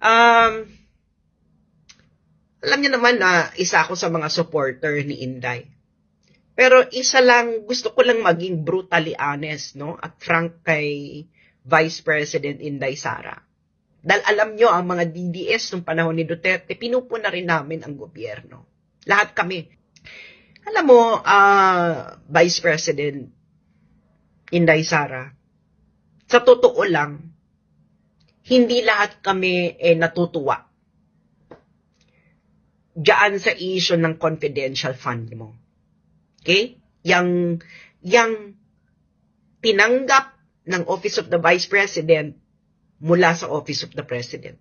Um, Alam niyo naman na isa ako sa mga supporter ni Inday. Pero isa lang, gusto ko lang maging brutally honest, no? At frank kay Vice President Inday Sara. Dahil alam nyo, ang mga DDS nung panahon ni Duterte, pinupuna rin namin ang gobyerno. Lahat kami. Alam mo, Vice President Inday Sara, sa totoo lang, hindi lahat kami natutuwa diyan sa issue ng confidential fund mo. Okay? Yang tinanggap ng Office of the Vice President mula sa Office of the President.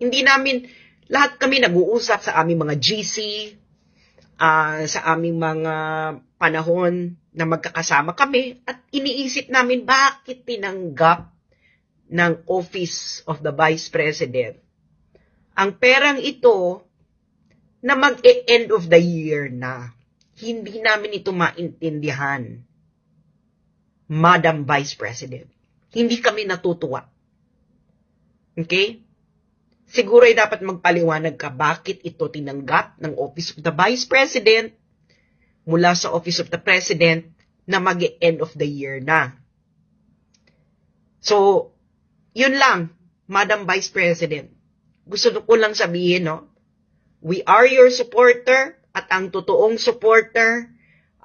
Hindi namin, lahat kami nag-uusap sa aming mga GC, sa aming mga panahon na magkakasama kami, at iniisip namin bakit tinanggap ng Office of the Vice President ang perang ito na mag-end of the year na. Hindi namin ito maintindihan, Madam Vice President. Hindi kami natutuwa. Okay? Siguro ay dapat magpaliwanag ka bakit ito tinanggap ng Office of the Vice President mula sa Office of the President na mag-end of the year na. So, yun lang, Madam Vice President. Gusto ko lang sabihin, no? We are your supporter, at ang totoong supporter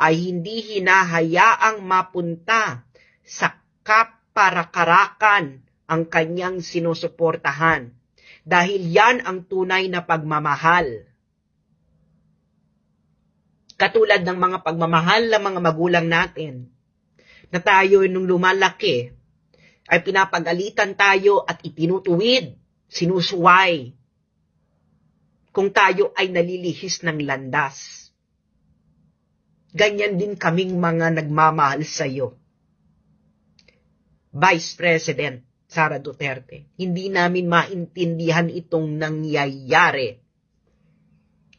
ay hindi hinahayaang mapunta sa kaparakarakan ang kanyang sinusuportahan. Dahil yan ang tunay na pagmamahal. Katulad ng mga pagmamahal ng mga magulang natin, na tayo nung lumalaki, ay pinapagalitan tayo at itinutuwid, sinusuway, kung tayo ay nalilihis ng landas. Ganyan din kaming mga nagmamahal sa iyo, Vice President Sara Duterte. Hindi namin maintindihan itong nangyayari.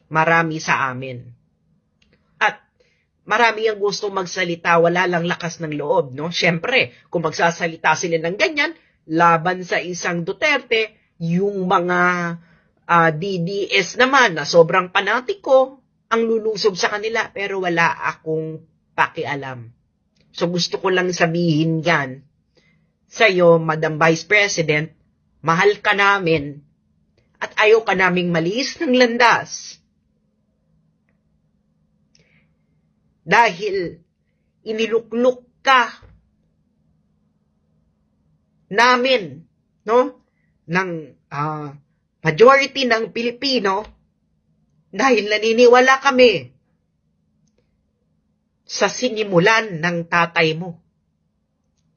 Marami sa amin. At marami ang gusto magsalita, wala lang lakas ng loob, no? Siyempre, kung magsasalita sila ng ganyan, laban sa isang Duterte, yung mga DDS naman na sobrang panatiko ang lulusob sa kanila, pero wala akong pakialam. So gusto ko lang sabihin yan sa'yo, Madam Vice President, mahal ka namin at ayaw ka naming malis ng landas. Dahil inilukluk ka namin, no? Ng majority ng Pilipino, dahil naniniwala kami sa sinimulan ng tatay mo.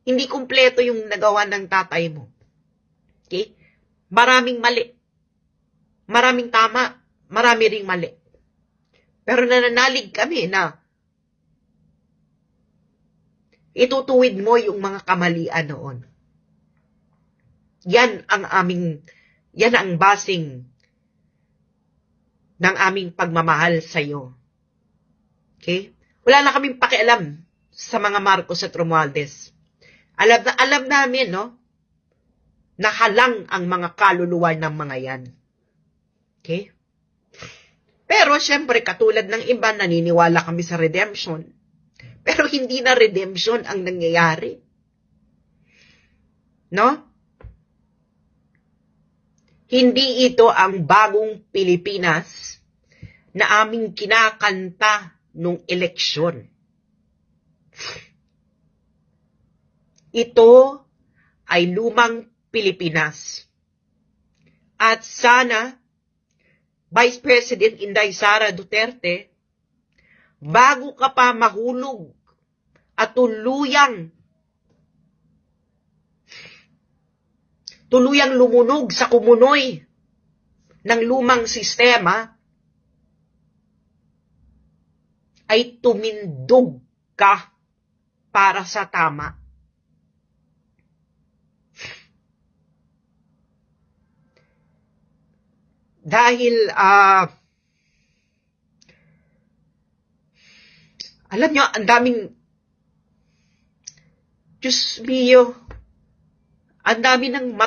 Hindi kumpleto yung nagawa ng tatay mo. Okay? Maraming mali. Maraming tama. Marami ring mali. Pero nananalig kami na itutuwid mo yung mga kamalian noon. Yan ang basing ng aming pagmamahal sa iyo. Okay? Wala na kaming pakialam sa mga Marcos at Romualdez. Alam namin, no? Nahalang ang mga kaluluwa ng mga yan. Okay? Pero syempre, katulad ng iba, naniniwala kami sa redemption. Pero hindi na redemption ang nangyayari. No? Hindi ito ang bagong Pilipinas na aming kinakanta nung eleksyon. Ito ay lumang Pilipinas. At sana, Vice President Inday Sara Duterte, bago ka pa mahulog at tuluyang lumunog sa kumunoy ng lumang sistema, ay tumindog ka para sa tama. Dahil, alam nyo, ang daming, Diyos mio, ang dami ng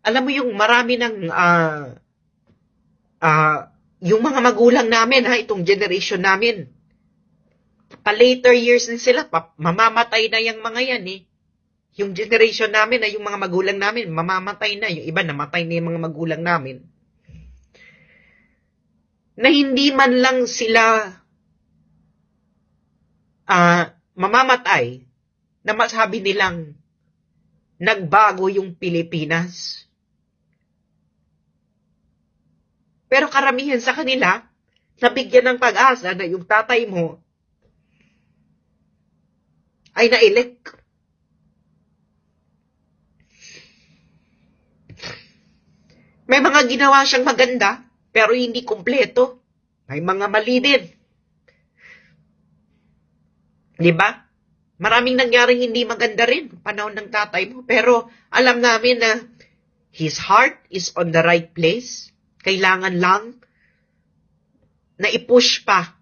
Alam mo yung marami ng yung mga magulang namin, itong generation namin, pa-later years din sila, mamamatay na yung mga yan eh. Yung generation namin, yung mga magulang namin, mamamatay na. Yung iba, namatay na yung mga magulang namin. Na hindi man lang sila mamamatay, na masabi nilang nagbago yung Pilipinas. Pero karamihan sa kanila, nabigyan ng pag-asa na yung tatay mo ay na-elect. May mga ginawa siyang maganda, pero hindi kumpleto. May mga mali din. Diba? Maraming nangyaring hindi maganda rin panahon ng tatay mo. Pero alam namin na his heart is on the right place. Kailangan lang na i-push pa.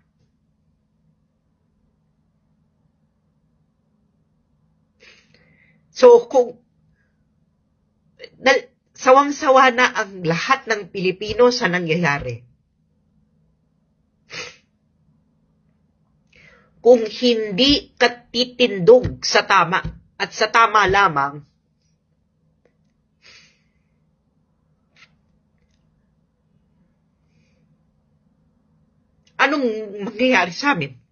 So, kung sawang-sawa na ang lahat ng Pilipino sa nangyayari. Kung hindi ka titindog sa tama at sa tama lamang, anong mangyayari sa amin?